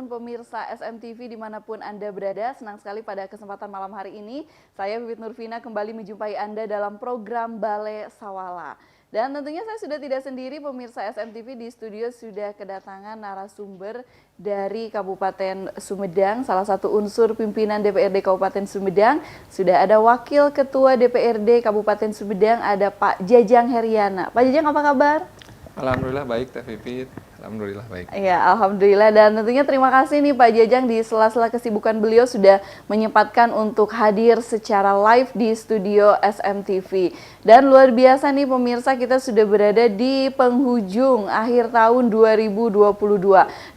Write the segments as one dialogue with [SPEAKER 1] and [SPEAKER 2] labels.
[SPEAKER 1] maupun pemirsa SMTV dimanapun Anda berada. Senang sekali pada kesempatan malam hari ini, saya Vivit Nurvina kembali menjumpai Anda dalam program Bale Sawala. Dan tentunya saya sudah tidak sendiri, pemirsa SMTV, di studio sudah kedatangan narasumber dari Kabupaten Sumedang, salah satu unsur pimpinan DPRD Kabupaten Sumedang. Sudah ada Wakil Ketua DPRD Kabupaten Sumedang, ada Pak Jajang Heriana. Pak Jajang, apa kabar?
[SPEAKER 2] Alhamdulillah baik, Teh Vivit. Alhamdulillah baik.
[SPEAKER 1] Ya, alhamdulillah, dan tentunya terima kasih nih Pak Jajang, di sela-sela kesibukan beliau sudah menyempatkan untuk hadir secara live di studio SMTV. Dan luar biasa nih pemirsa, kita sudah berada di penghujung akhir tahun 2022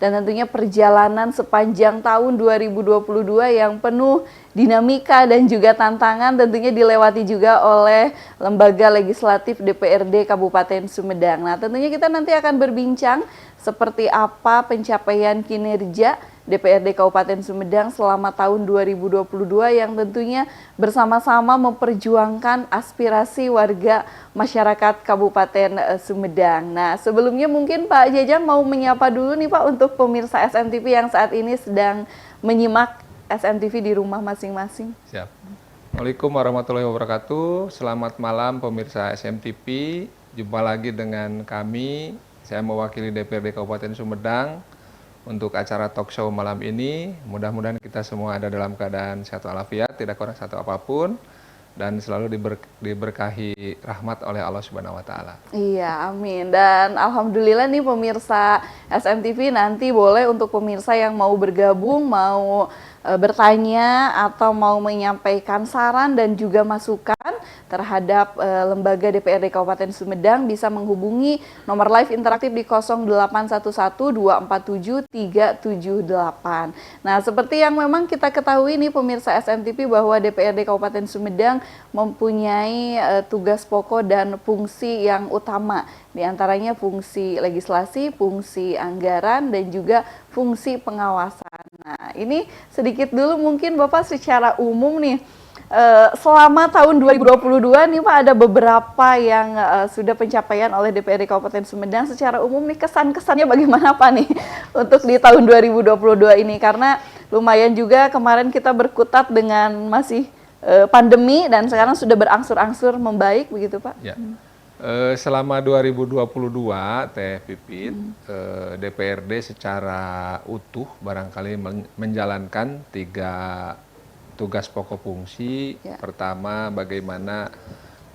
[SPEAKER 1] dan tentunya perjalanan sepanjang tahun 2022 yang penuh dinamika dan juga tantangan tentunya dilewati juga oleh lembaga legislatif DPRD Kabupaten Sumedang. Nah, tentunya kita nanti akan berbincang seperti apa pencapaian kinerja DPRD Kabupaten Sumedang selama tahun 2022 yang tentunya bersama-sama memperjuangkan aspirasi warga masyarakat Kabupaten Sumedang. Nah, sebelumnya mungkin Pak Jajang mau menyapa dulu nih Pak untuk pemirsa SMTV yang saat ini sedang menyimak SMTV di rumah masing-masing.
[SPEAKER 2] Siap. Assalamualaikum warahmatullahi wabarakatuh. Selamat malam pemirsa SMTV. Jumpa lagi dengan kami. Saya mewakili DPRD Kabupaten Sumedang untuk acara talk show malam ini. Mudah-mudahan kita semua ada dalam keadaan sehat walafiat, tidak kurang satu apapun, dan selalu diberkahi rahmat oleh Allah Subhanahu wa Ta'ala.
[SPEAKER 1] Iya, amin. Dan alhamdulillah nih pemirsa SMTV, nanti boleh untuk pemirsa yang mau bergabung, mau bertanya atau mau menyampaikan saran dan juga masukan terhadap lembaga DPRD Kabupaten Sumedang, bisa menghubungi nomor live interaktif di 0811-247-378. Nah, seperti yang memang kita ketahui nih pemirsa SMTV, bahwa DPRD Kabupaten Sumedang mempunyai tugas pokok dan fungsi yang utama, di antaranya fungsi legislasi, fungsi anggaran, dan juga fungsi pengawasan. Nah, ini sedikit dulu mungkin Bapak secara umum nih, selama tahun 2022 nih Pak, ada beberapa yang sudah pencapaian oleh DPRD Kabupaten Sumedang. Secara umum nih, kesan-kesannya bagaimana Pak nih untuk di tahun 2022 ini? Karena lumayan juga kemarin kita berkutat dengan masih pandemi dan sekarang sudah berangsur-angsur membaik begitu Pak.
[SPEAKER 2] Ya. Selama 2022, Teh Pipit, DPRD secara utuh barangkali menjalankan 3 tugas pokok fungsi.
[SPEAKER 1] Ya.
[SPEAKER 2] Pertama, bagaimana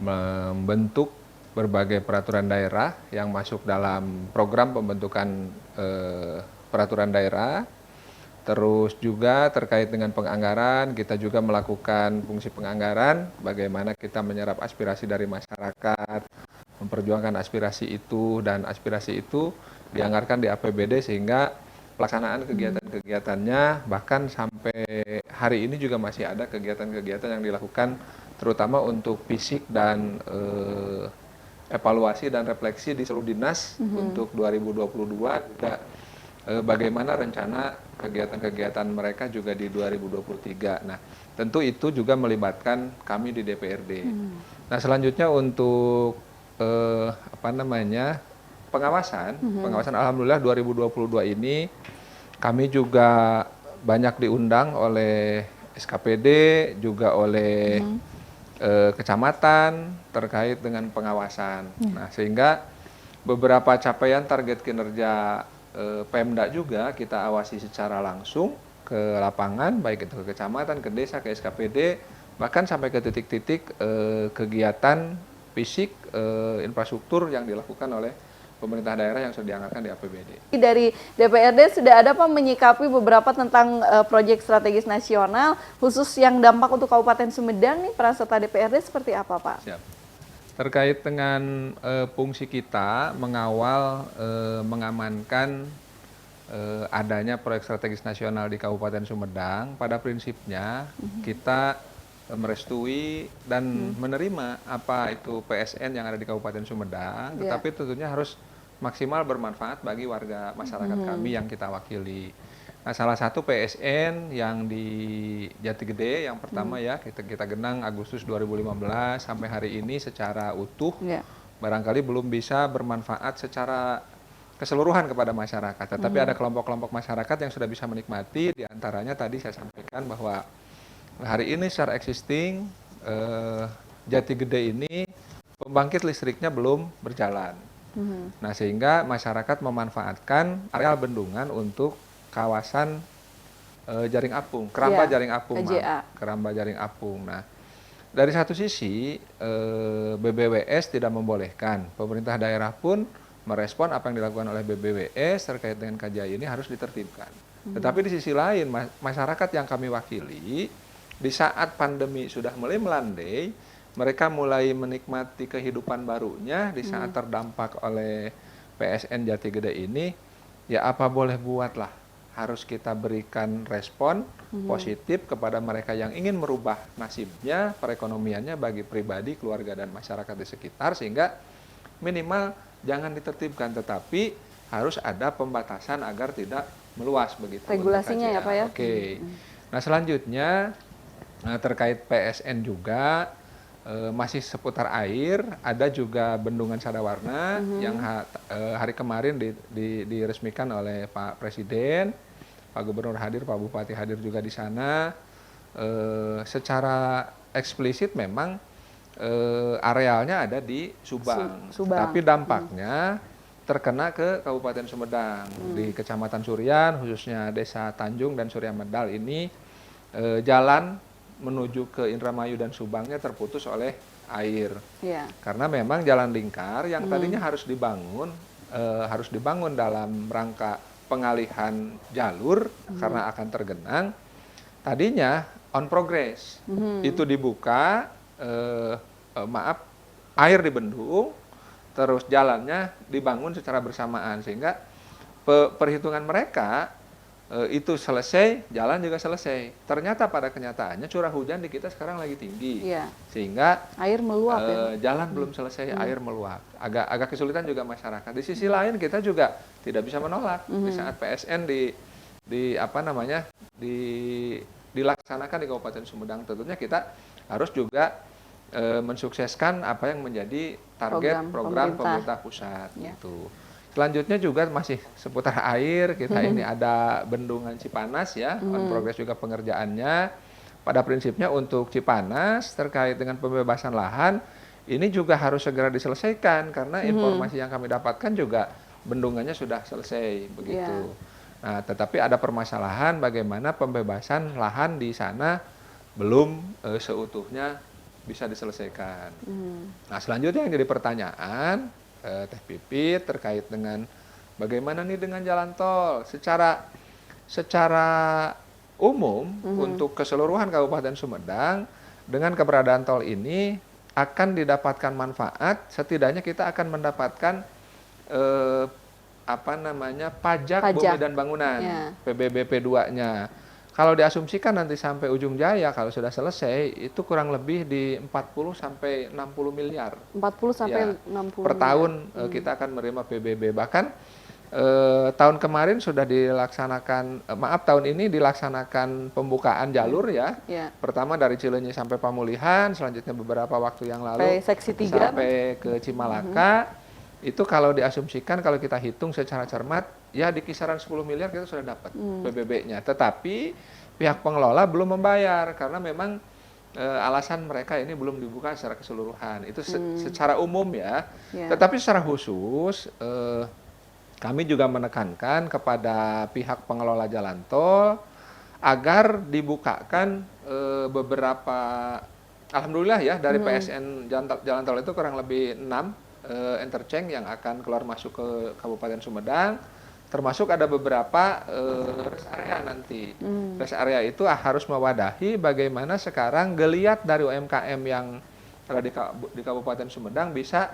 [SPEAKER 2] membentuk berbagai peraturan daerah yang masuk dalam program pembentukan peraturan daerah. Terus juga terkait dengan penganggaran, kita juga melakukan fungsi penganggaran, bagaimana kita menyerap aspirasi dari masyarakat, memperjuangkan aspirasi itu, dan aspirasi itu dianggarkan di APBD sehingga pelaksanaan kegiatan-kegiatannya, bahkan sampai hari ini juga masih ada kegiatan-kegiatan yang dilakukan terutama untuk fisik dan evaluasi dan refleksi di seluruh dinas untuk 2022, juga bagaimana rencana kegiatan-kegiatan mereka juga di 2023. Nah, tentu itu juga melibatkan kami di DPRD. Nah, selanjutnya untuk pengawasan, alhamdulillah 2022 ini kami juga banyak diundang oleh SKPD, juga oleh kecamatan terkait dengan pengawasan. Nah, sehingga beberapa capaian target kinerja Pemda juga kita awasi secara langsung ke lapangan, baik itu ke kecamatan, ke desa, ke SKPD, bahkan sampai ke titik-titik kegiatan fisik, infrastruktur yang dilakukan oleh pemerintah daerah yang sudah dianggarkan di APBD.
[SPEAKER 1] Dari DPRD sudah ada Pak menyikapi beberapa tentang proyek strategis nasional, khusus yang dampak untuk Kabupaten Sumedang nih, peran serta DPRD seperti apa Pak?
[SPEAKER 2] Siap. Terkait dengan fungsi kita mengawal, mengamankan adanya proyek strategis nasional di Kabupaten Sumedang, pada prinsipnya kita merestui dan menerima apa itu PSN yang ada di Kabupaten Sumedang, tetapi tentunya harus maksimal bermanfaat bagi warga masyarakat kami yang kita wakili. Nah, salah satu PSN yang di Jati Gede yang pertama ya, kita genang Agustus 2015 sampai hari ini secara utuh, barangkali belum bisa bermanfaat secara keseluruhan kepada masyarakat. Tetapi ada kelompok-kelompok masyarakat yang sudah bisa menikmati, diantaranya tadi saya sampaikan bahwa hari ini secara existing Jati Gede ini pembangkit listriknya belum berjalan. Nah, sehingga masyarakat memanfaatkan areal bendungan untuk kawasan jaring apung, keramba jaring apung, keramba jaring apung. Nah, dari satu sisi BBWS tidak membolehkan, pemerintah daerah pun merespon apa yang dilakukan oleh BBWS terkait dengan KJI ini harus ditertibkan. Tetapi di sisi lain, masyarakat yang kami wakili, di saat pandemi sudah mulai melandai, mereka mulai menikmati kehidupan barunya di saat terdampak oleh PSN Jati Gede ini, ya apa boleh buatlah, harus kita berikan respon positif kepada mereka yang ingin merubah nasibnya, perekonomiannya bagi pribadi, keluarga, dan masyarakat di sekitar, sehingga minimal jangan ditertibkan, tetapi harus ada pembatasan agar tidak meluas begitu.
[SPEAKER 1] Regulasinya ya Pak ya?
[SPEAKER 2] Oke. Nah, selanjutnya terkait PSN juga, masih seputar air, ada juga Bendungan Sadawarna yang hari kemarin diresmikan oleh Pak Presiden, Pak Gubernur hadir, Pak Bupati hadir juga di sana. Secara eksplisit memang arealnya ada di Subang, tapi dampaknya terkena ke Kabupaten Sumedang, di Kecamatan Suryan, khususnya Desa Tanjung dan Surya Medal ini jalan menuju ke Indramayu dan Subangnya terputus oleh air. Karena memang jalan lingkar yang tadinya harus dibangun dalam rangka pengalihan jalur karena akan tergenang, tadinya on progress. Itu dibuka, air dibendung, terus jalannya dibangun secara bersamaan, sehingga perhitungan mereka itu selesai, jalan juga selesai. Ternyata pada kenyataannya curah hujan di kita sekarang lagi tinggi, sehingga
[SPEAKER 1] air meluap,
[SPEAKER 2] jalan belum selesai, air meluap. Agak kesulitan juga masyarakat. Di sisi lain kita juga tidak bisa menolak di saat PSN dilaksanakan di Kabupaten Sumedang. Tentunya kita harus juga mensukseskan apa yang menjadi target program pemerintah pusat. Gitu. Selanjutnya juga masih seputar air, kita ini ada Bendungan Cipanas ya, on progress juga pengerjaannya. Pada prinsipnya untuk Cipanas terkait dengan pembebasan lahan, ini juga harus segera diselesaikan karena informasi yang kami dapatkan juga bendungannya sudah selesai begitu. Nah, tetapi ada permasalahan bagaimana pembebasan lahan di sana belum seutuhnya bisa diselesaikan. Nah, selanjutnya yang jadi pertanyaan Teh Pipit terkait dengan bagaimana nih dengan jalan tol secara umum untuk keseluruhan Kabupaten Sumedang. Dengan keberadaan tol ini akan didapatkan manfaat, setidaknya kita akan mendapatkan pajak bumi dan bangunan, PBBP 2-nya. Kalau diasumsikan nanti sampai ujung jaya, kalau sudah selesai, itu kurang lebih di 40 sampai 60 miliar.
[SPEAKER 1] 40 sampai 60
[SPEAKER 2] per tahun kita akan menerima PBB. Bahkan tahun kemarin sudah dilaksanakan, tahun ini dilaksanakan pembukaan jalur ya. Pertama dari Cileunyi sampai Pamulihan, selanjutnya beberapa waktu yang lalu
[SPEAKER 1] seksi 3
[SPEAKER 2] sampai ke Cimalaka. Itu kalau diasumsikan, kalau kita hitung secara cermat, ya di kisaran 10 miliar kita sudah dapat PBB-nya. Tetapi pihak pengelola belum membayar karena memang alasan mereka ini belum dibuka secara keseluruhan. Itu secara umum ya. Tetapi secara khusus kami juga menekankan kepada pihak pengelola jalan tol agar dibukakan beberapa, alhamdulillah ya, dari PSN jalan tol itu kurang lebih 6 interchange yang akan keluar masuk ke Kabupaten Sumedang, termasuk ada beberapa rest area nanti. Rest area itu harus mewadahi bagaimana sekarang geliat dari UMKM yang ada di Kabupaten Sumedang bisa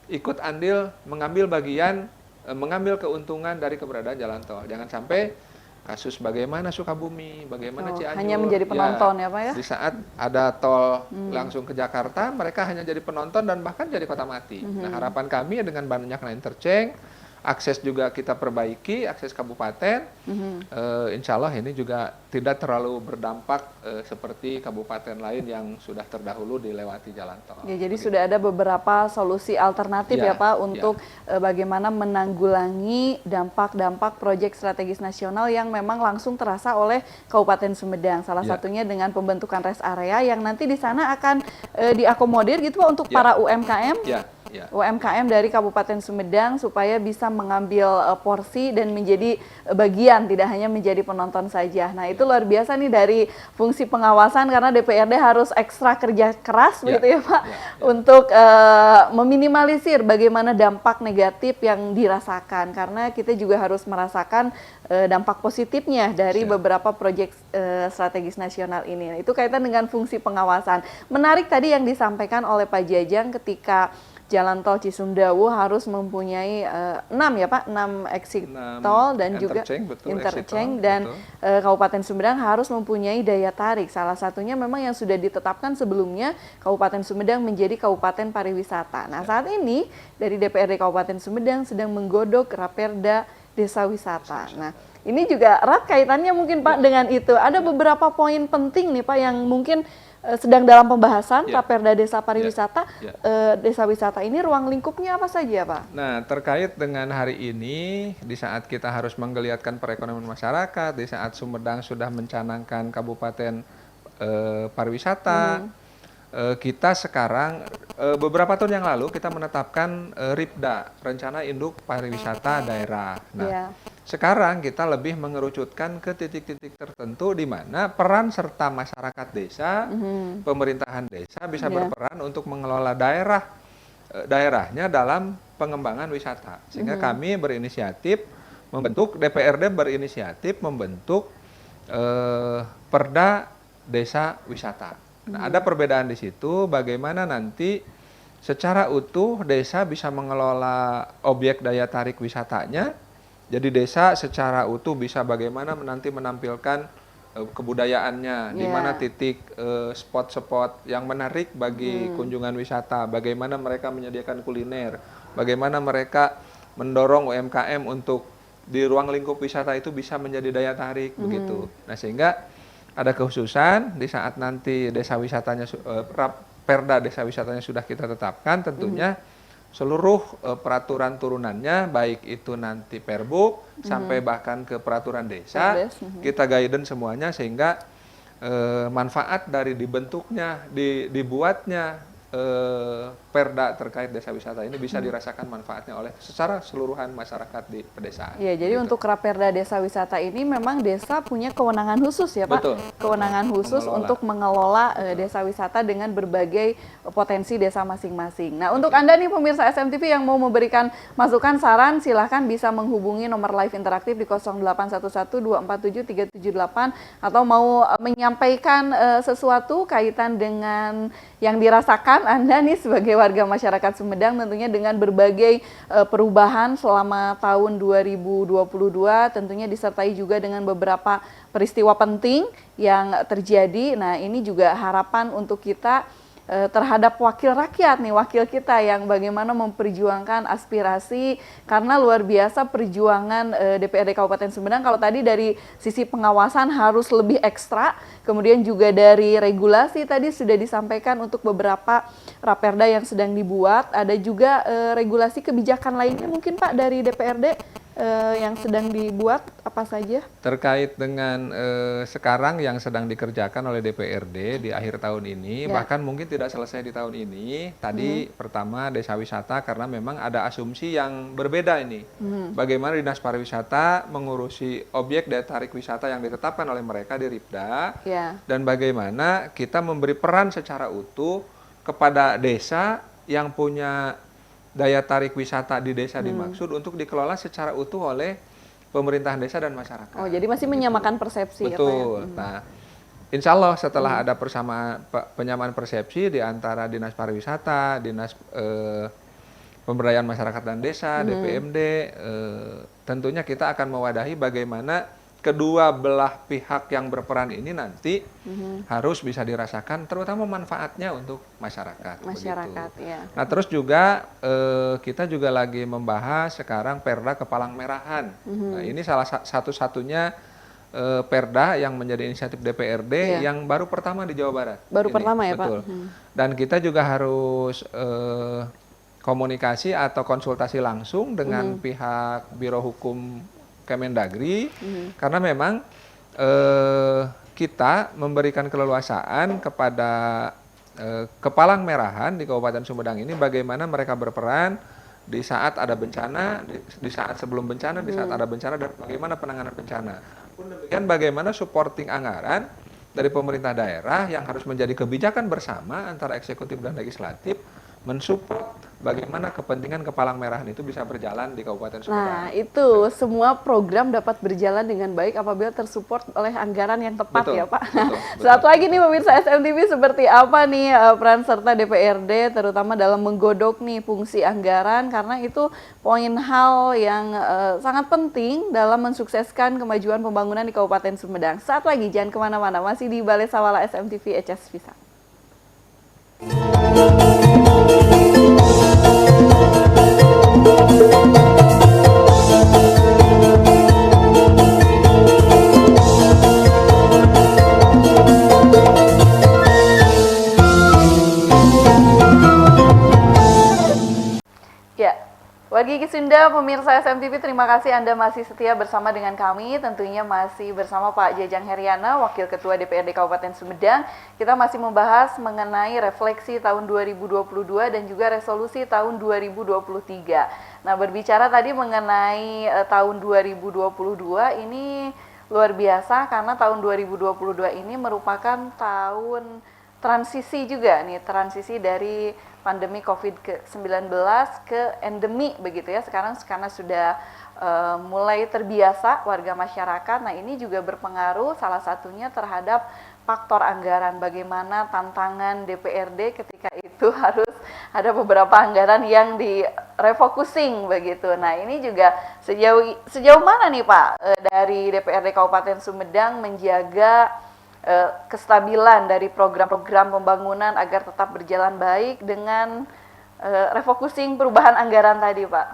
[SPEAKER 2] ikut andil mengambil bagian, mengambil keuntungan dari keberadaan jalan tol. Jangan sampai kasus bagaimana Sukabumi, bagaimana Cianjur,
[SPEAKER 1] hanya menjadi penonton ya Pak ya?
[SPEAKER 2] Di saat ada tol langsung ke Jakarta, mereka hanya jadi penonton dan bahkan jadi kota mati. Nah, harapan kami dengan banyaknya interchange, akses juga kita perbaiki, akses kabupaten. Insya Allah ini juga tidak terlalu berdampak seperti kabupaten lain yang sudah terdahulu dilewati jalan tol.
[SPEAKER 1] Ya, jadi sudah ada beberapa solusi alternatif ya Pak untuk bagaimana menanggulangi dampak-dampak proyek strategis nasional yang memang langsung terasa oleh Kabupaten Sumedang. Salah satunya dengan pembentukan rest area yang nanti di sana akan diakomodir gitu Pak untuk para UMKM. UMKM dari Kabupaten Sumedang supaya bisa mengambil porsi dan menjadi bagian, tidak hanya menjadi penonton saja. Nah, itu luar biasa nih dari fungsi pengawasan karena DPRD harus ekstra kerja keras begitu ya Pak untuk meminimalisir bagaimana dampak negatif yang dirasakan karena kita juga harus merasakan dampak positifnya dari beberapa proyek strategis nasional ini. Nah, itu kaitan dengan fungsi pengawasan. Menarik tadi yang disampaikan oleh Pak Jajang ketika Jalan tol Cisumdawu harus mempunyai 6 ya Pak, 6 exit tol dan juga interchange dan Kabupaten Sumedang harus mempunyai daya tarik. Salah satunya memang yang sudah ditetapkan sebelumnya Kabupaten Sumedang menjadi Kabupaten Pariwisata. Nah, saat ini dari DPRD Kabupaten Sumedang sedang menggodok Raperda Desa Wisata. Nah, ini juga erat kaitannya mungkin Pak dengan itu. Ada beberapa poin penting nih Pak yang mungkin sedang dalam pembahasan Raperda Desa Pariwisata. Desa wisata ini ruang lingkupnya apa saja Pak?
[SPEAKER 2] Nah, terkait dengan hari ini, di saat kita harus menggeliatkan perekonomian masyarakat, di saat Sumedang sudah mencanangkan kabupaten pariwisata, kita sekarang beberapa tahun yang lalu kita menetapkan RIPDA, Rencana Induk Pariwisata Daerah. Nah, sekarang kita lebih mengerucutkan ke titik-titik tertentu di mana peran serta masyarakat desa, pemerintahan desa bisa berperan untuk mengelola daerahnya dalam pengembangan wisata. Sehingga kami berinisiatif membentuk, DPRD berinisiatif membentuk Perda Desa Wisata. Nah, ada perbedaan di situ bagaimana nanti secara utuh desa bisa mengelola objek daya tarik wisatanya. Jadi desa secara utuh bisa bagaimana nanti menampilkan kebudayaannya, di mana titik spot-spot yang menarik bagi kunjungan wisata, bagaimana mereka menyediakan kuliner, bagaimana mereka mendorong UMKM untuk di ruang lingkup wisata itu bisa menjadi daya tarik begitu. Nah, sehingga ada kekhususan di saat nanti desa wisatanya Perda Desa Wisatanya sudah kita tetapkan, tentunya seluruh peraturan turunannya, baik itu nanti Perbuk sampai bahkan ke peraturan desa, kita guidance semuanya sehingga manfaat dari dibentuknya, dibuatnya Perda terkait desa wisata ini bisa dirasakan manfaatnya oleh secara keseluruhan masyarakat di pedesaan.
[SPEAKER 1] Ya, jadi untuk Raperda Desa Wisata ini memang desa punya kewenangan khusus ya Pak?
[SPEAKER 2] Betul.
[SPEAKER 1] Kewenangan khusus untuk mengelola desa wisata dengan berbagai potensi desa masing-masing. Nah, untuk Anda nih pemirsa SMTV yang mau memberikan masukan, saran, silahkan bisa menghubungi nomor live interaktif di 0811247378 atau mau menyampaikan sesuatu kaitan dengan yang dirasakan Anda nih sebagai warga masyarakat Sumedang tentunya dengan berbagai perubahan selama tahun 2022 tentunya disertai juga dengan beberapa peristiwa penting yang terjadi. Nah, ini juga harapan untuk kita terhadap wakil rakyat nih, wakil kita yang bagaimana memperjuangkan aspirasi karena luar biasa perjuangan DPRD Kabupaten Sumedang. Kalau tadi dari sisi pengawasan harus lebih ekstra, kemudian juga dari regulasi tadi sudah disampaikan untuk beberapa Raperda yang sedang dibuat, ada juga regulasi kebijakan lainnya mungkin Pak dari DPRD yang sedang dibuat apa saja?
[SPEAKER 2] Terkait dengan sekarang yang sedang dikerjakan oleh DPRD di akhir tahun ini, bahkan mungkin tidak selesai di tahun ini. Tadi pertama desa wisata karena memang ada asumsi yang berbeda ini. Bagaimana Dinas Pariwisata mengurusi objek daya tarik wisata yang ditetapkan oleh mereka di RIPDA, dan bagaimana kita memberi peran secara utuh kepada desa yang punya daya tarik wisata di desa dimaksud untuk dikelola secara utuh oleh pemerintahan desa dan masyarakat.
[SPEAKER 1] Oh, jadi masih menyamakan persepsi.
[SPEAKER 2] Betul. Nah, insya Allah setelah ada penyamaan persepsi di antara Dinas Pariwisata, Dinas Pemberdayaan Masyarakat dan Desa, DPMD, tentunya kita akan mewadahi bagaimana kedua belah pihak yang berperan ini nanti harus bisa dirasakan, terutama manfaatnya untuk masyarakat.
[SPEAKER 1] Masyarakat,
[SPEAKER 2] begitu.
[SPEAKER 1] ya.
[SPEAKER 2] Nah, terus juga kita juga lagi membahas sekarang Perda Kepalang Merahan. Nah, ini salah satu-satunya Perda yang menjadi inisiatif DPRD yang baru pertama di Jawa Barat.
[SPEAKER 1] Baru
[SPEAKER 2] ini,
[SPEAKER 1] pertama ya,
[SPEAKER 2] betul.
[SPEAKER 1] Pak?
[SPEAKER 2] Dan kita juga harus komunikasi atau konsultasi langsung dengan pihak Biro Hukum Kemendagri, karena memang kita memberikan keleluasaan kepada Kepalang Merahan di Kabupaten Sumedang ini bagaimana mereka berperan di saat ada bencana, di saat sebelum bencana, di saat ada bencana, dan bagaimana penanganan bencana. Pun demikian bagaimana supporting anggaran dari pemerintah daerah yang harus menjadi kebijakan bersama antara eksekutif dan legislatif mensupport bagaimana kepentingan Kepalang Merahan itu bisa berjalan di Kabupaten Sumedang.
[SPEAKER 1] Nah, itu semua program dapat berjalan dengan baik apabila tersupport oleh anggaran yang tepat, ya Pak. Satu lagi nih pemirsa SMTV, seperti apa nih peran serta DPRD terutama dalam menggodok nih fungsi anggaran, karena itu poin hal yang sangat penting dalam mensukseskan kemajuan pembangunan di Kabupaten Sumedang. Saat lagi jangan kemana-mana, masih di Balai Sawala SMTV HS Pisang. Ya, Wargi Kisunda, pemirsa SMTV, terima kasih Anda masih setia bersama dengan kami. Tentunya masih bersama Pak Jajang Heriana, Wakil Ketua DPRD Kabupaten Sumedang. Kita masih membahas mengenai refleksi tahun 2022 dan juga resolusi tahun 2023. Nah, berbicara tadi mengenai tahun 2022, ini luar biasa karena tahun 2022 ini merupakan tahun transisi juga nih, transisi dari pandemi COVID-19 ke endemi begitu ya. Sekarang karena sudah mulai terbiasa warga masyarakat. Nah, ini juga berpengaruh salah satunya terhadap faktor anggaran. Bagaimana tantangan DPRD ketika itu harus ada beberapa anggaran yang direfocusing begitu. Nah, ini juga sejauh mana nih Pak dari DPRD Kabupaten Sumedang menjaga kestabilan dari program-program pembangunan agar tetap berjalan baik dengan refocusing perubahan anggaran tadi, Pak?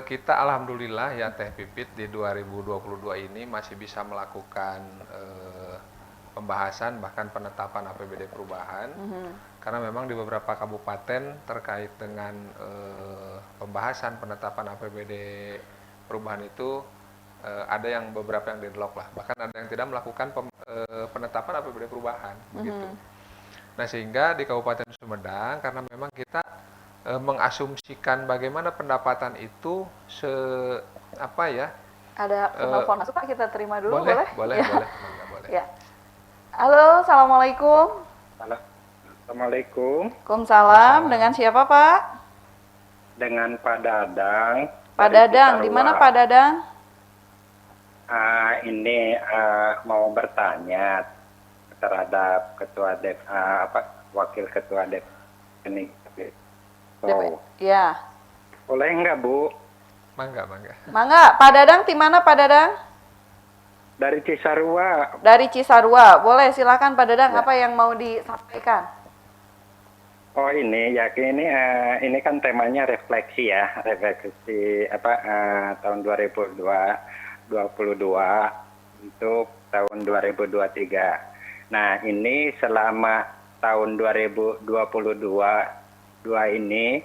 [SPEAKER 2] Kita alhamdulillah ya Teh Pipit di 2022 ini masih bisa melakukan pembahasan bahkan penetapan APBD perubahan, karena memang di beberapa kabupaten terkait dengan pembahasan penetapan APBD perubahan itu ada yang beberapa yang deadlock lah, bahkan ada yang tidak melakukan penetapan APBD perubahan begitu. Nah, sehingga di Kabupaten Sumedang karena memang kita mengasumsikan bagaimana pendapatan itu apa ya?
[SPEAKER 1] Ada penelpon masuk Pak, kita terima dulu, boleh?
[SPEAKER 2] Boleh,
[SPEAKER 1] ya.
[SPEAKER 2] boleh.
[SPEAKER 1] Ya. Halo, assalamualaikum.
[SPEAKER 3] Assalamualaikum.
[SPEAKER 1] Waalaikumsalam. Dengan siapa Pak?
[SPEAKER 3] Dengan Pak Dadang.
[SPEAKER 1] Pak Dadang, di mana Pak Dadang?
[SPEAKER 3] Ini mau bertanya terhadap ketua wakil ketua DP ini.
[SPEAKER 1] Ya.
[SPEAKER 3] Boleh nggak Bu?
[SPEAKER 2] Mangga.
[SPEAKER 1] Mangga, Pak Dadang, di mana Pak Dadang?
[SPEAKER 3] Dari Cisarua.
[SPEAKER 1] Dari Cisarua. Boleh, silakan Pak Dadang,
[SPEAKER 3] Ya.
[SPEAKER 1] apa yang mau disampaikan?
[SPEAKER 3] Oh ini ini kan temanya refleksi ya, refleksi tahun 2022 untuk tahun 2023. Nah, ini selama tahun 2022 ini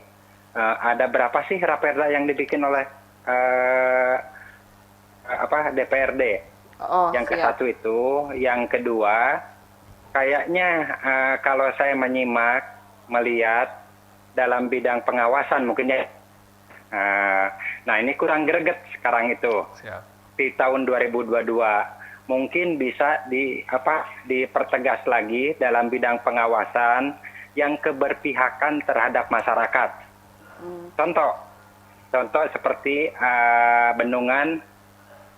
[SPEAKER 3] ada berapa sih raperda yang dibikin oleh DPRD? Yang ke satu itu, yang kedua kayaknya kalau saya melihat dalam bidang pengawasan mungkin ya. Nah, ini kurang greget sekarang itu.
[SPEAKER 2] Siap.
[SPEAKER 3] Di tahun 2022 mungkin bisa dipertegas lagi dalam bidang pengawasan yang keberpihakan terhadap masyarakat. Contoh seperti bendungan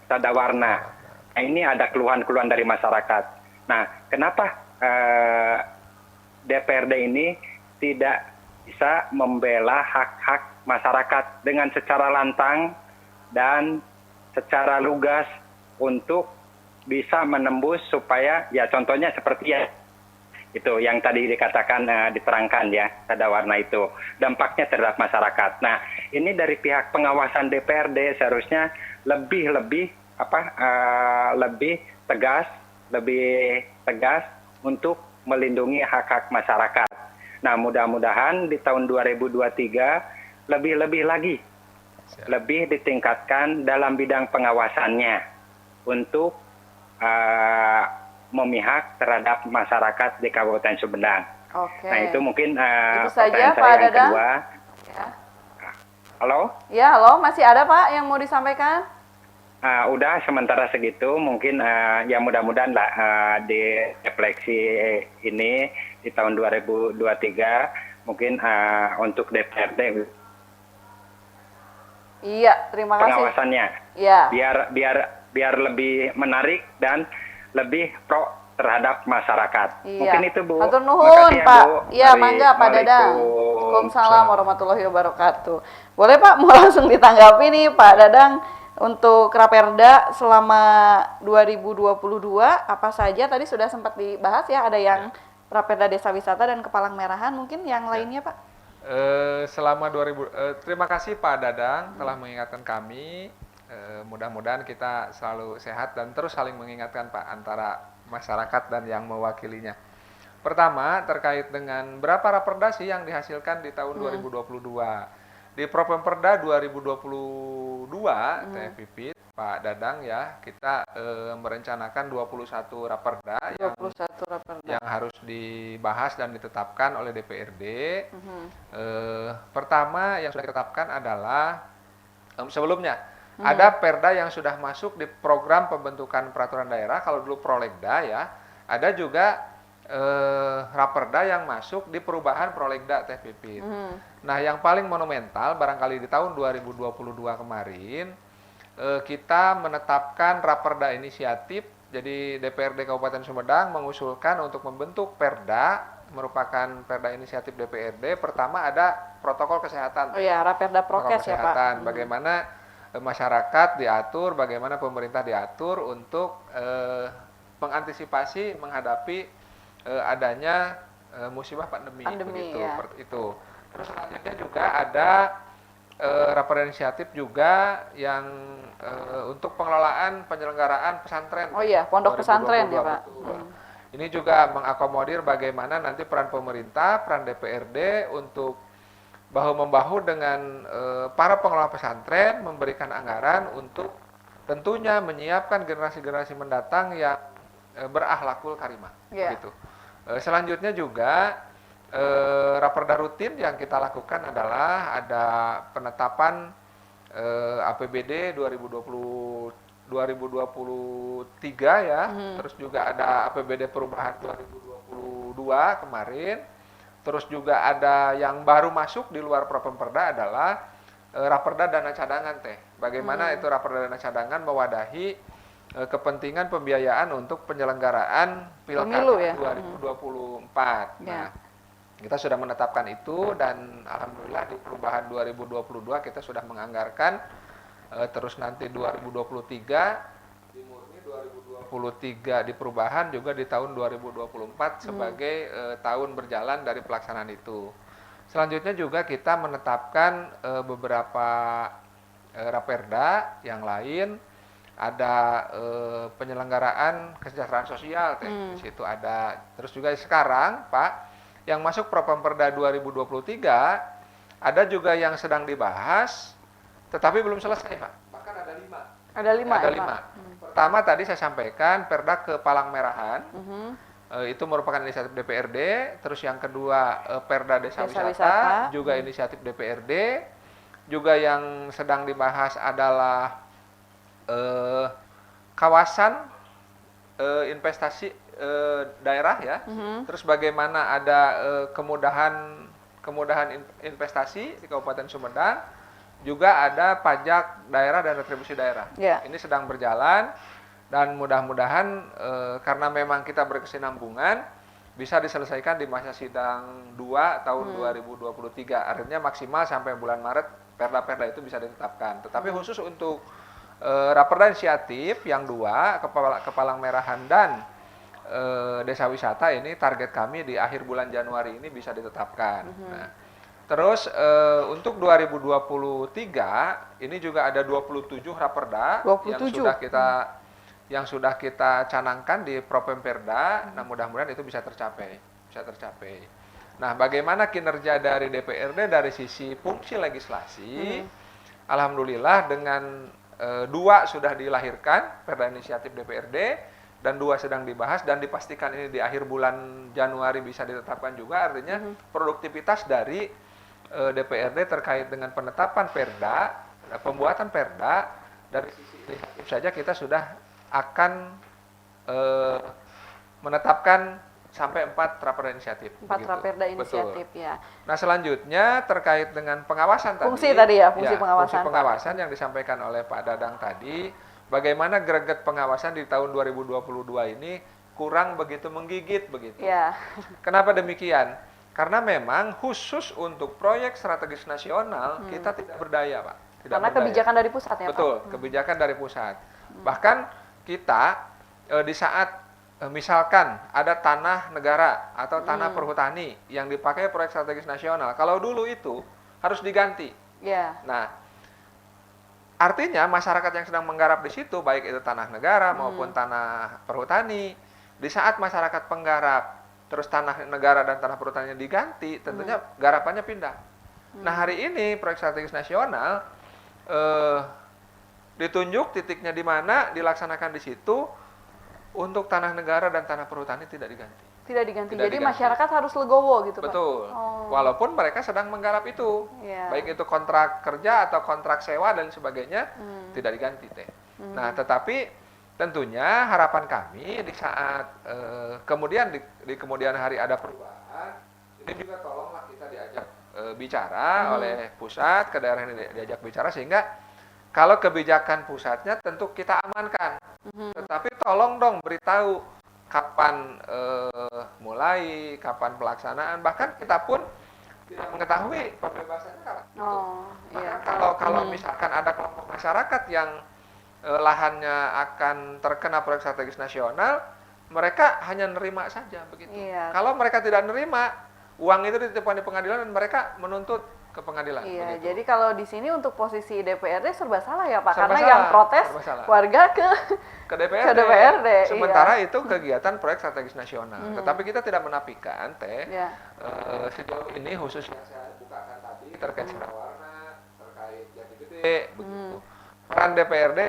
[SPEAKER 3] Sadawarna. Nah, ini ada keluhan-keluhan dari masyarakat. Nah, kenapa DPRD ini tidak bisa membela hak-hak masyarakat dengan secara lantang dan secara lugas untuk bisa menembus supaya ya contohnya seperti ya itu yang tadi dikatakan diterangkan ya pada warna itu dampaknya terhadap masyarakat. Nah ini dari pihak pengawasan DPRD seharusnya lebih tegas untuk melindungi hak-hak masyarakat. Nah mudah-mudahan di tahun 2023 lebih lagi lebih ditingkatkan dalam bidang pengawasannya untuk memihak terhadap masyarakat di Kabupaten Sumedang.
[SPEAKER 1] Oke.
[SPEAKER 3] Nah itu mungkin
[SPEAKER 1] Itu saja
[SPEAKER 3] pertanyaan
[SPEAKER 1] Pak
[SPEAKER 3] saya yang
[SPEAKER 1] Dadang.
[SPEAKER 3] kedua.
[SPEAKER 1] Ya.
[SPEAKER 3] Halo?
[SPEAKER 1] Ya, halo, masih ada Pak yang mau disampaikan?
[SPEAKER 3] Udah sementara segitu, mungkin ya mudah-mudahan lah di refleksi ini di tahun 2023 mungkin untuk DPRD
[SPEAKER 1] Iya, terima kasih.
[SPEAKER 3] pengawasannya
[SPEAKER 1] Iya.
[SPEAKER 3] biar lebih menarik dan lebih pro terhadap masyarakat.
[SPEAKER 1] Iya.
[SPEAKER 3] Mungkin itu Bu.
[SPEAKER 1] Hatur
[SPEAKER 3] Makasih
[SPEAKER 1] nuhun
[SPEAKER 3] ya,
[SPEAKER 1] Pak.
[SPEAKER 3] Bu.
[SPEAKER 1] Iya, mangga Pak Dadang. Waalaikumsalam warahmatullahi wabarakatuh. Boleh Pak, mau langsung ditanggapi nih Pak Dadang untuk Raperda selama 2022 apa saja tadi sudah sempat dibahas ya, ada yang Raperda Desa Wisata dan Kepalang Merahan, mungkin yang lainnya Pak?
[SPEAKER 2] Terima kasih Pak Dadang telah mengingatkan kami. Mudah-mudahan kita selalu sehat dan terus saling mengingatkan Pak antara masyarakat dan yang mewakilinya. Pertama, terkait dengan berapa raperda sih yang dihasilkan di tahun 2022. Di Propemperda 2022 Teh Pipit, Pak Dadang ya, kita merencanakan 21 raperda
[SPEAKER 1] 21 Raperda.
[SPEAKER 2] yang harus dibahas dan ditetapkan oleh DPRD. Pertama yang sudah ditetapkan adalah sebelumnya ada perda yang sudah masuk di program pembentukan peraturan daerah. Kalau dulu prolegda ya, ada juga raperda yang masuk di perubahan prolegda Teh Pipit. Nah yang paling monumental barangkali di tahun 2022 kemarin kita menetapkan raperda inisiatif. Jadi DPRD Kabupaten Sumedang mengusulkan untuk membentuk perda, merupakan perda inisiatif DPRD. Pertama ada protokol kesehatan.
[SPEAKER 1] Oh ya, Raperda
[SPEAKER 2] Protokol
[SPEAKER 1] Prokes ya Pak.
[SPEAKER 2] kesehatan. Bagaimana masyarakat diatur, bagaimana pemerintah diatur untuk mengantisipasi menghadapi adanya musibah pandemi begitu,
[SPEAKER 1] ya.
[SPEAKER 2] seperti itu. Terus selanjutnya juga ada raperda inisiatif juga yang untuk pengelolaan penyelenggaraan pesantren.
[SPEAKER 1] Oh iya, pondok pesantren ya Pak.
[SPEAKER 2] Ini juga mengakomodir bagaimana nanti peran pemerintah, peran DPRD untuk bahu-membahu dengan para pengelola pesantren, memberikan anggaran untuk tentunya menyiapkan generasi-generasi mendatang yang berakhlakul karimah. Begitu. Selanjutnya juga raperda rutin yang kita lakukan adalah ada penetapan APBD 2023 ya, terus juga ada APBD perubahan 2022 kemarin, terus juga ada yang baru masuk di luar Propemperda adalah raperda dana cadangan Teh. Bagaimana itu raperda dana cadangan mewadahi kepentingan pembiayaan untuk penyelenggaraan Pilkada
[SPEAKER 1] ya?
[SPEAKER 2] 2024. Nah, kita sudah menetapkan itu dan alhamdulillah di perubahan 2022 kita sudah menganggarkan terus nanti 2023 di murni 2023 di perubahan juga di tahun 2024 sebagai tahun berjalan dari pelaksanaan itu. Selanjutnya juga kita menetapkan beberapa raperda yang lain. Ada penyelenggaraan kesejahteraan sosial Teh. Di situ ada. Terus juga sekarang Pak yang masuk Propemperda 2023 ada juga yang sedang dibahas tetapi belum selesai Pak. Bahkan ada 5.
[SPEAKER 1] Ada 5
[SPEAKER 2] Ada
[SPEAKER 1] ya
[SPEAKER 2] 5.
[SPEAKER 1] Pak.
[SPEAKER 2] Pertama tadi saya sampaikan perda Kepalang Merahan. Itu merupakan inisiatif DPRD. Terus yang kedua perda Desa Wisata juga inisiatif DPRD. Juga yang sedang dibahas adalah kawasan investasi daerah ya. Terus bagaimana ada kemudahan investasi di Kabupaten Sumedang. Juga ada pajak daerah dan retribusi daerah. Ini sedang berjalan dan mudah-mudahan karena memang kita berkesinambungan bisa diselesaikan di masa sidang 2 tahun 2023. Artinya maksimal sampai bulan Maret perda-perda itu bisa ditetapkan. Tetapi khusus untuk Raperda inisiatif yang 2, Kepalang Merahan dan Desa Wisata ini target kami di akhir bulan Januari ini bisa ditetapkan. Nah, terus untuk 2023 ini juga ada 27 Raperda
[SPEAKER 1] 27.
[SPEAKER 2] yang sudah kita canangkan di Propemperda. Nah, mudah-mudahan itu bisa tercapai. Nah, bagaimana kinerja dari DPRD dari sisi fungsi legislasi? Alhamdulillah dengan 2 sudah dilahirkan Perda inisiatif DPRD dan 2 sedang dibahas dan dipastikan ini di akhir bulan Januari bisa ditetapkan juga. Artinya produktivitas dari DPRD terkait dengan penetapan Perda, pembuatan Perda dari sisi legislatif saja kita sudah akan menetapkan sampai 4 Raperda inisiatif.
[SPEAKER 1] 4 Raperda inisiatif.
[SPEAKER 2] Betul.
[SPEAKER 1] Ya.
[SPEAKER 2] Nah, selanjutnya terkait dengan pengawasan
[SPEAKER 1] Fungsi
[SPEAKER 2] fungsi
[SPEAKER 1] pengawasan.
[SPEAKER 2] pengawasan yang disampaikan oleh Pak Dadang tadi, bagaimana greget pengawasan di tahun 2022 ini kurang begitu menggigit begitu.
[SPEAKER 1] Ya.
[SPEAKER 2] Kenapa demikian? Karena memang khusus untuk proyek strategis nasional kita tidak berdaya, Pak.
[SPEAKER 1] Karena kebijakan dari pusat ya,
[SPEAKER 2] Betul,
[SPEAKER 1] Pak?
[SPEAKER 2] kebijakan dari pusat. Bahkan kita di saat misalkan ada tanah negara atau tanah perhutani yang dipakai proyek strategis nasional, kalau dulu itu harus diganti.
[SPEAKER 1] Ya.
[SPEAKER 2] Nah, artinya masyarakat yang sedang menggarap di situ, baik itu tanah negara maupun tanah perhutani, di saat masyarakat penggarap, terus tanah negara dan tanah perhutaninya diganti, tentunya garapannya pindah. Nah, hari ini proyek strategis nasional ditunjuk titiknya di mana, dilaksanakan di situ. Untuk tanah negara dan tanah perhutani tidak diganti.
[SPEAKER 1] Tidak diganti.
[SPEAKER 2] Tidak
[SPEAKER 1] Jadi
[SPEAKER 2] diganti.
[SPEAKER 1] masyarakat harus legowo gitu, Pak?
[SPEAKER 2] Betul.
[SPEAKER 1] Oh.
[SPEAKER 2] Walaupun mereka sedang menggarap itu.
[SPEAKER 1] Ya.
[SPEAKER 2] Baik itu kontrak kerja atau kontrak sewa dan sebagainya, tidak diganti, Teh. Nah, tetapi tentunya harapan kami di saat kemudian di kemudian hari ada perubahan, ini juga tolonglah kita diajak bicara oleh pusat ke daerah ini, diajak bicara sehingga kalau kebijakan pusatnya tentu kita amankan. Tetapi tolong dong beritahu kapan mulai, kapan pelaksanaan. Bahkan kita pun tidak mengetahui pembebasannya kapan.
[SPEAKER 1] Oh, iya.
[SPEAKER 2] Kalau misalkan ada kelompok masyarakat yang lahannya akan terkena proyek strategis nasional, mereka hanya nerima saja begitu.
[SPEAKER 1] Iya.
[SPEAKER 2] Kalau mereka tidak nerima, uang itu dititipkan di pengadilan dan mereka menuntut ke pengadilan.
[SPEAKER 1] Iya,
[SPEAKER 2] begitu.
[SPEAKER 1] jadi kalau di sini untuk posisi DPRD serba salah ya Pak,
[SPEAKER 2] Serba
[SPEAKER 1] karena
[SPEAKER 2] salah,
[SPEAKER 1] yang protes
[SPEAKER 2] serba salah.
[SPEAKER 1] warga ke
[SPEAKER 2] ke
[SPEAKER 1] DPRD.
[SPEAKER 2] Sementara
[SPEAKER 1] iya.
[SPEAKER 2] itu kegiatan proyek strategis nasional. Tetapi kita tidak menafikan, Teh,
[SPEAKER 1] Ya.
[SPEAKER 2] sejauh ini khusus yang saya bukakan tadi terkait warna, terkait Jati Gede, begitu. Peran DPRD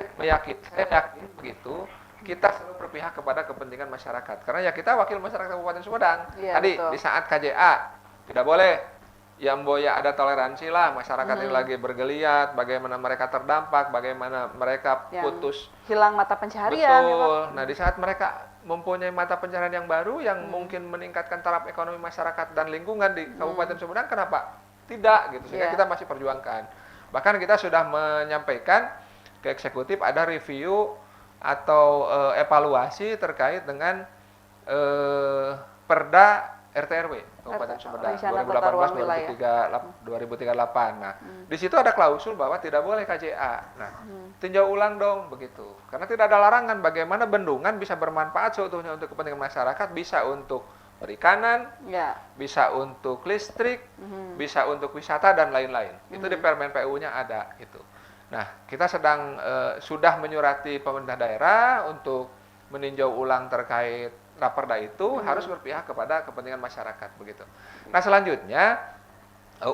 [SPEAKER 2] saya yakin begitu. Kita selalu berpihak kepada kepentingan masyarakat. Karena ya kita wakil masyarakat Kabupaten Sumedang.
[SPEAKER 1] Iya,
[SPEAKER 2] Tadi
[SPEAKER 1] betul.
[SPEAKER 2] di saat KJA tidak boleh. Ya Mboya ada toleransi lah, masyarakat ini lagi bergeliat, bagaimana mereka terdampak, bagaimana mereka
[SPEAKER 1] Yang
[SPEAKER 2] putus.
[SPEAKER 1] hilang mata pencaharian ya Pak.
[SPEAKER 2] Betul. Nah, di saat mereka mempunyai mata pencaharian yang baru yang mungkin meningkatkan taraf ekonomi masyarakat dan lingkungan di Kabupaten Sumedang, kenapa tidak gitu? Sehingga
[SPEAKER 1] Iya.
[SPEAKER 2] kita masih perjuangkan. Bahkan kita sudah menyampaikan ke eksekutif ada review atau evaluasi terkait dengan Perda RT/RW Kabupaten Sumedang
[SPEAKER 1] Rencana Tata Ruang
[SPEAKER 2] 2018-2038. Nah, di situ ada klausul bahwa tidak boleh KJA. Nah, tinjau ulang dong begitu. Karena tidak ada larangan bagaimana bendungan bisa bermanfaat seutuhnya untuk kepentingan masyarakat, bisa untuk perikanan,
[SPEAKER 1] Ya.
[SPEAKER 2] bisa untuk listrik, bisa untuk wisata dan lain-lain. Itu di Permen PU-nya ada gitu. Nah, kita sedang sudah menyurati pemerintah daerah untuk meninjau ulang terkait Raperda itu harus berpihak kepada kepentingan masyarakat begitu. Nah, selanjutnya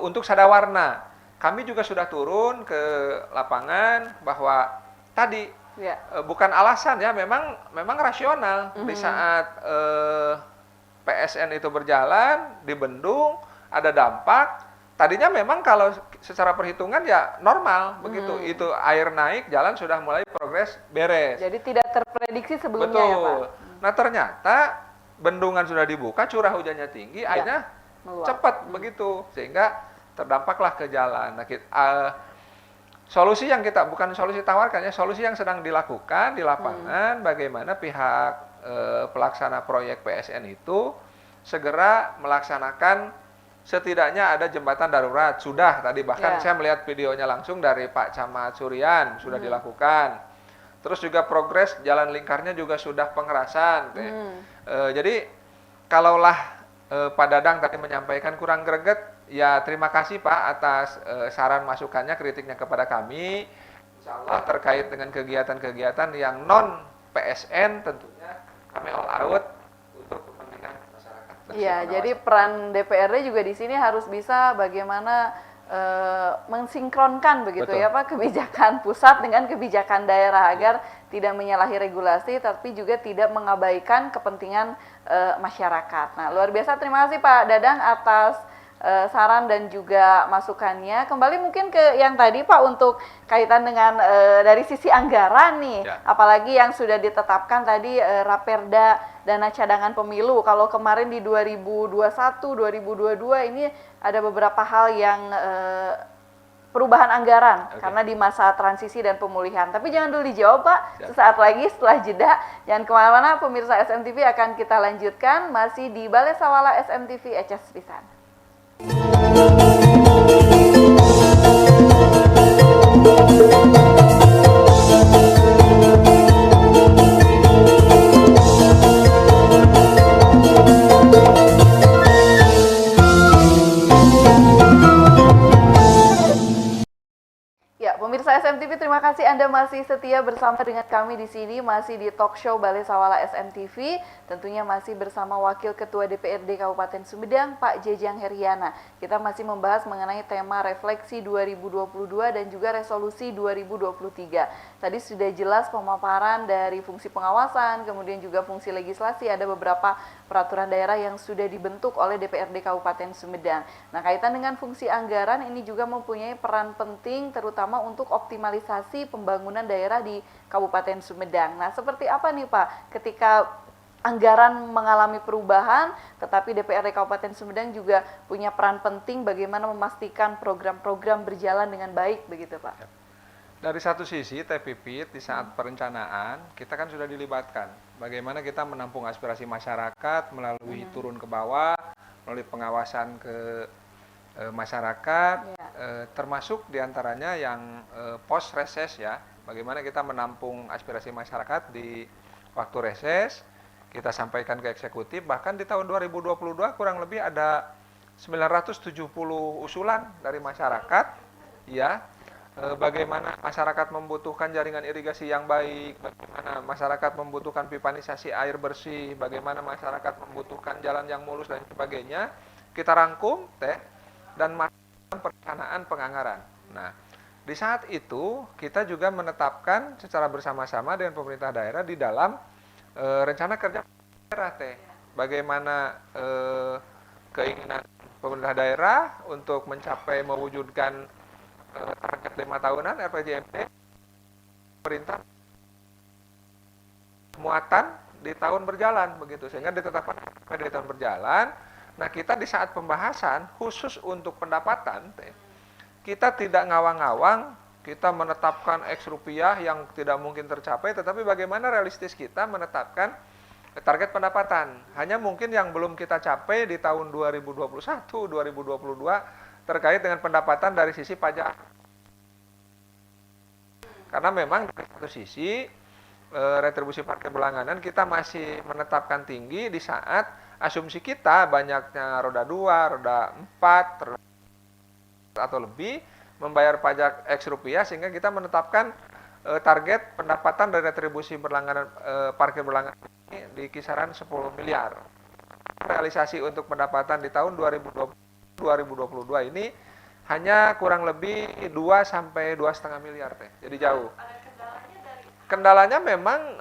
[SPEAKER 2] untuk Sadawarna, kami juga sudah turun ke lapangan bahwa tadi
[SPEAKER 1] Ya.
[SPEAKER 2] bukan alasan ya, memang rasional di saat PSN itu berjalan di bendung ada dampak. Tadinya memang kalau secara perhitungan ya normal begitu. Itu air naik, jalan sudah mulai progres beres.
[SPEAKER 1] Jadi tidak terprediksi sebelumnya
[SPEAKER 2] Betul.
[SPEAKER 1] ya Pak.
[SPEAKER 2] Nah, ternyata bendungan sudah dibuka, curah hujannya tinggi, airnya
[SPEAKER 1] meluap.
[SPEAKER 2] cepat begitu sehingga terdampaklah ke jalan. Nah, solusi yang kita bukan solusi tawarkan ya, solusi yang sedang dilakukan di lapangan bagaimana pihak pelaksana proyek PSN itu segera melaksanakan setidaknya ada jembatan darurat. Sudah tadi bahkan
[SPEAKER 1] Ya.
[SPEAKER 2] saya melihat videonya langsung dari Pak Camat Suryan sudah dilakukan. Terus juga progres jalan lingkarnya juga sudah pengerasan teh. Jadi kalaulah Pak Dadang tadi menyampaikan kurang greget, ya terima kasih Pak atas saran masukannya, kritiknya kepada kami. Insya Allah terkait dengan kegiatan-kegiatan yang non PSN tentunya kami all out untuk kepentingan masyarakat.
[SPEAKER 1] Iya, jadi peran DPRD juga di sini harus bisa bagaimana mensinkronkan begitu
[SPEAKER 2] Betul.
[SPEAKER 1] ya Pak, kebijakan pusat dengan kebijakan daerah agar tidak menyalahi regulasi tapi juga tidak mengabaikan kepentingan masyarakat. Nah, luar biasa, terima kasih Pak Dadang atas saran dan juga masukannya. Kembali mungkin ke yang tadi Pak, untuk kaitan dengan dari sisi anggaran nih,
[SPEAKER 2] Ya.
[SPEAKER 1] apalagi yang sudah ditetapkan tadi Raperda dana cadangan pemilu. Kalau kemarin di 2021, 2022 ini ada beberapa hal yang perubahan anggaran karena di masa transisi dan pemulihan. Tapi jangan dulu dijawab Pak, sesaat lagi setelah jeda. Jangan kemana-mana, pemirsa SMTV akan kita lanjutkan masih di Balai Sawala SMTV Eces Pisan. Ya, pemirsa SMTV, terima kasih Anda masih setia bersama dengan kami di sini, masih di talk show Balai Sawala SMTV. Tentunya masih bersama Wakil Ketua DPRD Kabupaten Sumedang, Pak Jejang Heriana. Kita masih membahas mengenai tema refleksi 2022 dan juga resolusi 2023. Tadi sudah jelas pemaparan dari fungsi pengawasan, kemudian juga fungsi legislasi, ada beberapa peraturan daerah yang sudah dibentuk oleh DPRD Kabupaten Sumedang. Nah, kaitan dengan fungsi anggaran ini juga mempunyai peran penting terutama untuk optimalisasi pembangunan daerah di Kabupaten Sumedang. Nah, seperti apa nih Pak ketika anggaran mengalami perubahan, tetapi DPRD Kabupaten Sumedang juga punya peran penting bagaimana memastikan program-program berjalan dengan baik begitu Pak?
[SPEAKER 2] Dari satu sisi, Teh Pipit, di saat perencanaan, kita kan sudah dilibatkan. Bagaimana kita menampung aspirasi masyarakat melalui turun ke bawah, melalui pengawasan ke masyarakat, termasuk diantaranya yang post reses ya. Bagaimana kita menampung aspirasi masyarakat di waktu reses, kita sampaikan ke eksekutif, bahkan di tahun 2022 kurang lebih ada 970 usulan dari masyarakat, ya. Bagaimana masyarakat membutuhkan jaringan irigasi yang baik, bagaimana masyarakat membutuhkan pipanisasi air bersih, bagaimana masyarakat membutuhkan jalan yang mulus dan sebagainya, kita rangkum Teh dan melakukan perencanaan penganggaran. Nah, di saat itu kita juga menetapkan secara bersama-sama dengan pemerintah daerah di dalam rencana kerja daerah Teh. Bagaimana keinginan pemerintah daerah untuk mencapai mewujudkan target 5 tahunan RPJMD, pemerintah muatan di tahun berjalan begitu, sehingga ditetapkan di tahun berjalan. Nah, kita di saat pembahasan khusus untuk pendapatan, kita tidak ngawang-ngawang, kita menetapkan X rupiah yang tidak mungkin tercapai, tetapi bagaimana realistis kita menetapkan target pendapatan. Hanya mungkin yang belum kita capai di tahun 2021, 2022 terkait dengan pendapatan dari sisi pajak. Karena memang dari satu sisi retribusi parkir berlangganan kita masih menetapkan tinggi di saat asumsi kita banyaknya roda 2, roda 4 atau lebih membayar pajak X rupiah, sehingga kita menetapkan target pendapatan dari retribusi berlangganan parkir berlangganan ini di kisaran 10 miliar. Realisasi untuk pendapatan di tahun 2022 ini hanya kurang lebih 2 sampai 2,5 miliar Teh. Jadi jauh. Kendalanya memang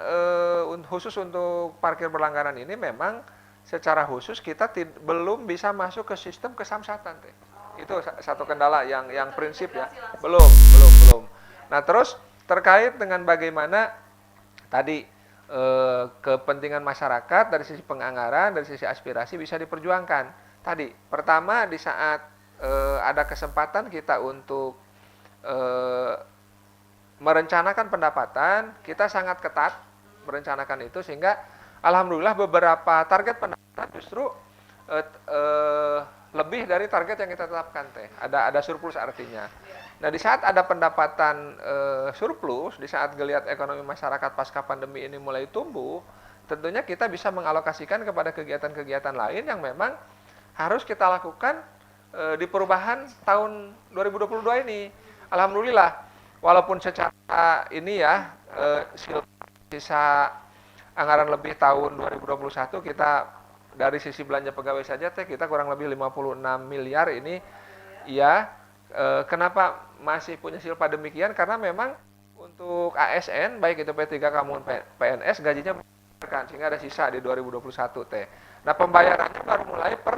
[SPEAKER 2] khusus untuk parkir berlangganan ini memang secara khusus kita belum bisa masuk ke sistem kesamsatan Teh. Itu satu kendala yang prinsip ya. Belum. Nah, terus terkait dengan bagaimana tadi kepentingan masyarakat dari sisi penganggaran, dari sisi aspirasi bisa diperjuangkan. Tadi, pertama di saat ada kesempatan kita untuk merencanakan pendapatan, kita sangat ketat merencanakan itu, sehingga alhamdulillah beberapa target pendapatan justru lebih dari target yang kita tetapkan Teh. Ada surplus artinya. Nah, di saat ada pendapatan surplus, di saat geliat ekonomi masyarakat pasca pandemi ini mulai tumbuh, tentunya kita bisa mengalokasikan kepada kegiatan-kegiatan lain yang memang harus kita lakukan di perubahan tahun 2022 ini. Alhamdulillah, walaupun secara ini ya, sisa anggaran lebih tahun 2021 kita dari sisi belanja pegawai saja kita kurang lebih 56 miliar ini ya. Kenapa masih punya silpa demikian? Karena memang untuk ASN baik itu P3K maupun PNS gajinya besar, sehingga ada sisa di 2021 teh. Nah, pembayarannya baru mulai per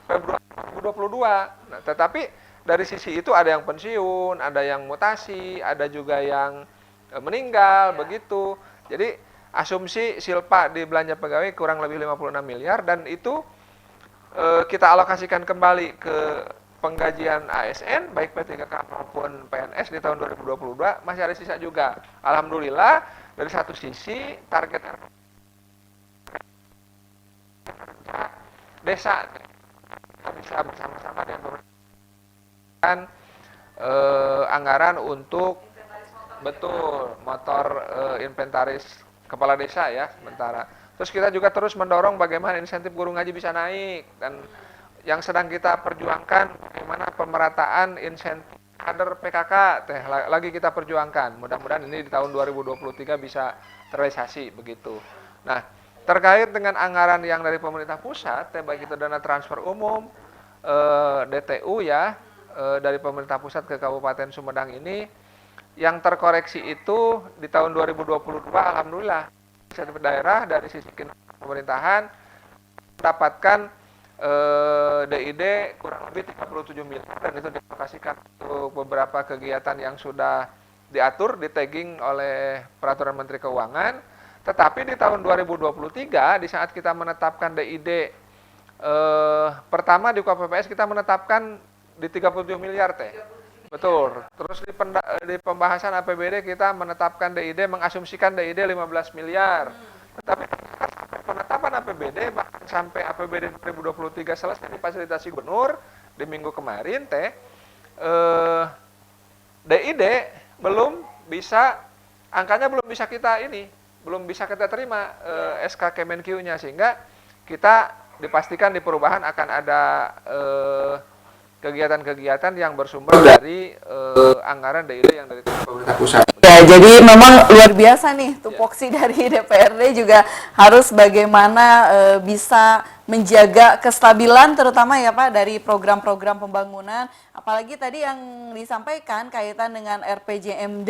[SPEAKER 2] Februari 2022. Nah, tetapi dari sisi itu ada yang pensiun, ada yang mutasi, ada juga yang meninggal begitu. Jadi asumsi silpa di belanja pegawai kurang lebih 56 miliar dan itu kita alokasikan kembali ke penggajian ASN baik P3K maupun PNS di tahun 2022 masih ada sisa juga. Alhamdulillah dari satu sisi target desa kita bisa bersama-sama dengan pemerintah anggaran untuk betul motor inventaris kepala desa ya sementara. Terus kita juga terus mendorong bagaimana insentif guru ngaji bisa naik dan yang sedang kita perjuangkan bagaimana pemerataan insentif kader PKK lagi kita perjuangkan. Mudah-mudahan ini di tahun 2023 bisa terrealisasi begitu. Nah, terkait dengan anggaran yang dari pemerintah pusat, baik itu dana transfer umum, DTU ya, dari pemerintah pusat ke Kabupaten Sumedang ini yang terkoreksi itu di tahun 2022 alhamdulillah insentif daerah dari sisi pemerintahan mendapatkan DID kurang lebih 37 miliar dan itu dialokasikan untuk beberapa kegiatan yang sudah diatur, di-tagging oleh Peraturan Menteri Keuangan. Tetapi di tahun 2023 di saat kita menetapkan DID pertama di KPPS kita menetapkan di 37 miliar teh. Betul. Terus di pembahasan APBD kita menetapkan DID, mengasumsikan DID 15 miliar. Tetapi sampai penetapan APBD bahkan sampai APBD 2023 selesai difasilitasi gubernur di minggu kemarin DID belum bisa angkanya belum bisa kita terima SK Kemenkeu-nya sehingga kita dipastikan di perubahan akan ada kegiatan-kegiatan yang bersumber dari anggaran DID yang dari pemerintah pusat.
[SPEAKER 1] Ya, jadi memang luar biasa nih tupoksi dari DPRD juga harus bagaimana bisa menjaga kestabilan terutama ya Pak dari program-program pembangunan. Apalagi tadi yang disampaikan kaitan dengan RPJMD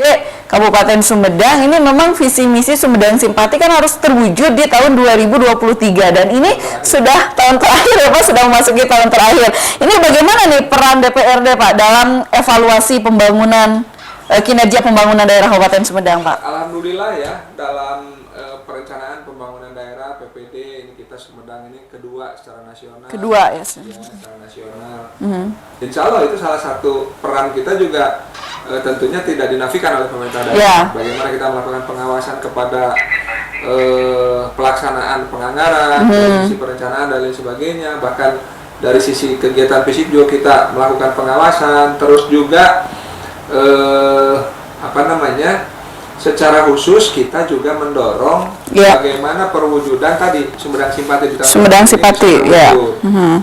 [SPEAKER 1] Kabupaten Sumedang ini memang visi misi Sumedang Simpati kan harus terwujud di tahun 2023 dan ini sudah tahun terakhir ya Pak, sudah memasuki tahun terakhir. Ini bagaimana nih peran DPRD Pak dalam evaluasi pembangunan kinerja pembangunan daerah Kabupaten Sumedang Pak?
[SPEAKER 2] Alhamdulillah ya dalam perencanaan pembangunan daerah PPD ini kita Sumedang ini kedua secara nasional.
[SPEAKER 1] Kedua ya.
[SPEAKER 2] Secara nasional. Insya Allah itu salah satu peran kita juga tentunya tidak dinafikan oleh pemerintah daerah.
[SPEAKER 1] Yeah.
[SPEAKER 2] Bagaimana kita melakukan pengawasan kepada pelaksanaan penganggaran, dari sisi perencanaan dan lain sebagainya. Bahkan dari sisi kegiatan fisik juga kita melakukan pengawasan. Terus juga secara khusus kita juga mendorong bagaimana perwujudan tadi Sumedang Simpati di tahun
[SPEAKER 1] Sumedang Simpati ya.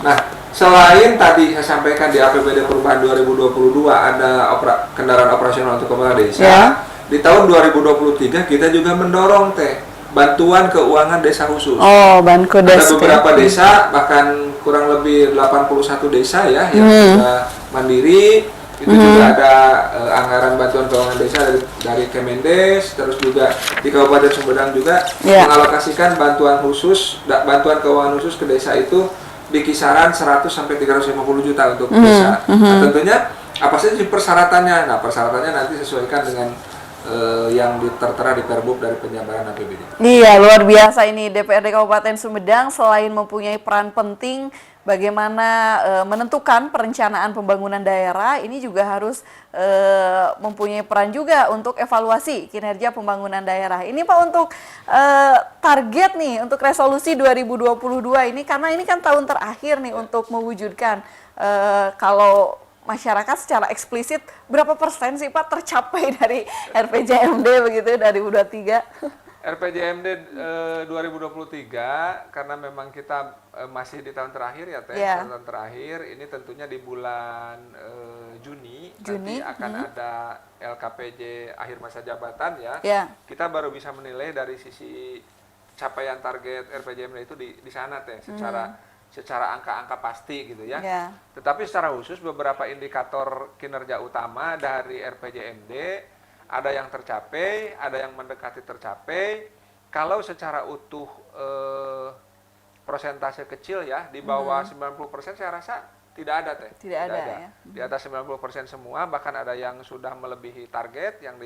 [SPEAKER 2] Nah, selain tadi saya sampaikan di APBD perubahan 2022 ada kendaraan operasional untuk kepala desa. Di tahun 2023 kita juga mendorong bantuan keuangan desa khusus.
[SPEAKER 1] Oh, Bankodes.
[SPEAKER 2] Ada beberapa desa bahkan kurang lebih 81 desa ya yang sudah mandiri. Itu juga ada anggaran bantuan keuangan desa dari Kemendes, terus juga di Kabupaten Sumedang juga mengalokasikan bantuan keuangan khusus ke desa itu di kisaran 100 sampai 350 juta untuk desa. Nah, tentunya apa saja persyaratannya? Nah, persyaratannya nanti sesuaikan dengan yang tertera di Perbub dari penjabaran APBD.
[SPEAKER 1] Iya, luar biasa ini DPRD Kabupaten Sumedang selain mempunyai peran penting bagaimana menentukan perencanaan pembangunan daerah, ini juga harus mempunyai peran juga untuk evaluasi kinerja pembangunan daerah. Ini Pak untuk target nih untuk resolusi 2022 ini karena ini kan tahun terakhir nih untuk mewujudkan kalau masyarakat secara eksplisit berapa persen sih Pak tercapai dari RPJMD begitu 2023?
[SPEAKER 2] RPJMD 2023 karena memang kita masih di tahun terakhir ya Teh, tahun terakhir ini tentunya di bulan Juni nanti akan ada LKPJ akhir masa jabatan ya. Kita baru bisa menilai dari sisi capaian target RPJMD itu di sana Teh, secara angka-angka pasti gitu ya. Tetapi secara khusus beberapa indikator kinerja utama dari RPJMD ada yang tercapai, ada yang mendekati tercapai. Kalau secara utuh persentase kecil ya, di bawah 90% saya rasa tidak ada Teh. Tidak ada. Ya. Di atas 90% semua, bahkan ada yang sudah melebihi target yang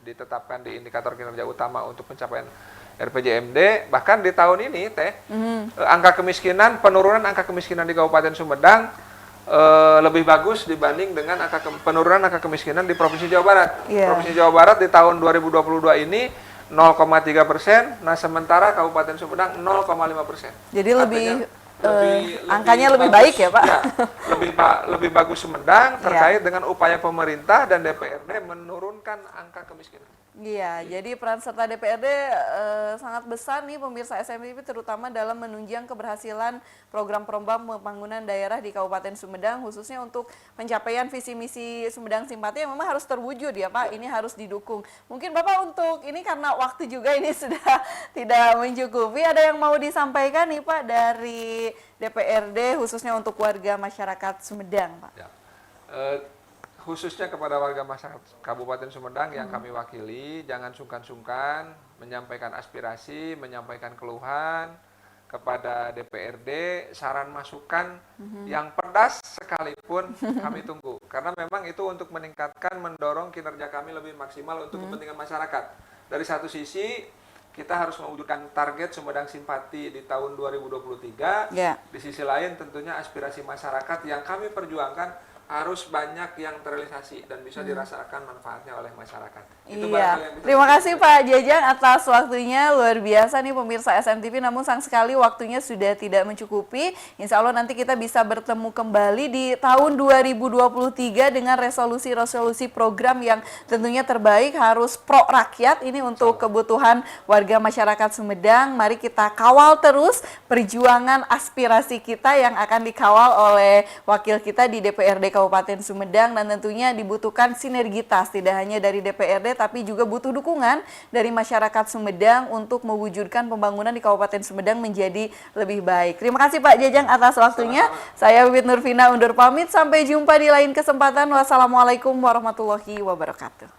[SPEAKER 2] ditetapkan di indikator kinerja utama untuk pencapaian RPJMD. Bahkan di tahun ini Teh, angka kemiskinan, penurunan angka kemiskinan di Kabupaten Sumedang lebih bagus dibanding dengan penurunan angka kemiskinan di Provinsi Jawa Barat. Provinsi Jawa Barat di tahun 2022 ini 0,3%, nah sementara Kabupaten Sumedang 0,5%.
[SPEAKER 1] Jadi angkanya lebih baik ya Pak?
[SPEAKER 2] Ya, lebih bagus Sumedang terkait dengan upaya pemerintah dan DPRD menurunkan angka kemiskinan.
[SPEAKER 1] Iya, jadi peran serta DPRD sangat besar nih pemirsa SMTV, terutama dalam menunjang keberhasilan program-program pembangunan daerah di Kabupaten Sumedang, khususnya untuk pencapaian visi misi Sumedang Simpati yang memang harus terwujud ya Pak, ini harus didukung. Mungkin Bapak untuk ini karena waktu juga ini sudah tidak mencukupi, ada yang mau disampaikan nih Pak dari DPRD khususnya untuk warga masyarakat Sumedang Pak?
[SPEAKER 2] Ya. Khususnya kepada warga masyarakat Kabupaten Sumedang yang kami wakili, jangan sungkan-sungkan menyampaikan aspirasi, menyampaikan keluhan kepada DPRD, saran masukan yang pedas sekalipun kami tunggu. Karena memang itu untuk meningkatkan, mendorong kinerja kami lebih maksimal untuk kepentingan masyarakat. Dari satu sisi, kita harus mewujudkan target Sumedang Simpati di tahun 2023. Di sisi lain tentunya aspirasi masyarakat yang kami perjuangkan harus banyak yang terrealisasi dan bisa dirasakan manfaatnya oleh masyarakat. Itu
[SPEAKER 1] terima kasih Pak Jajang atas waktunya, luar biasa nih pemirsa SMTV, namun sayang sekali waktunya sudah tidak mencukupi. Insya Allah nanti kita bisa bertemu kembali di tahun 2023 dengan resolusi-resolusi program yang tentunya terbaik, harus pro rakyat, ini untuk kebutuhan warga masyarakat Sumedang. Mari kita kawal terus perjuangan aspirasi kita yang akan dikawal oleh wakil kita di DPRD Kabupaten Sumedang, dan tentunya dibutuhkan sinergitas tidak hanya dari DPRD tapi juga butuh dukungan dari masyarakat Sumedang untuk mewujudkan pembangunan di Kabupaten Sumedang menjadi lebih baik. Terima kasih Pak Jajang atas waktunya. Saya Wiwit Nurvina undur pamit, sampai jumpa di lain kesempatan. Wassalamualaikum warahmatullahi wabarakatuh.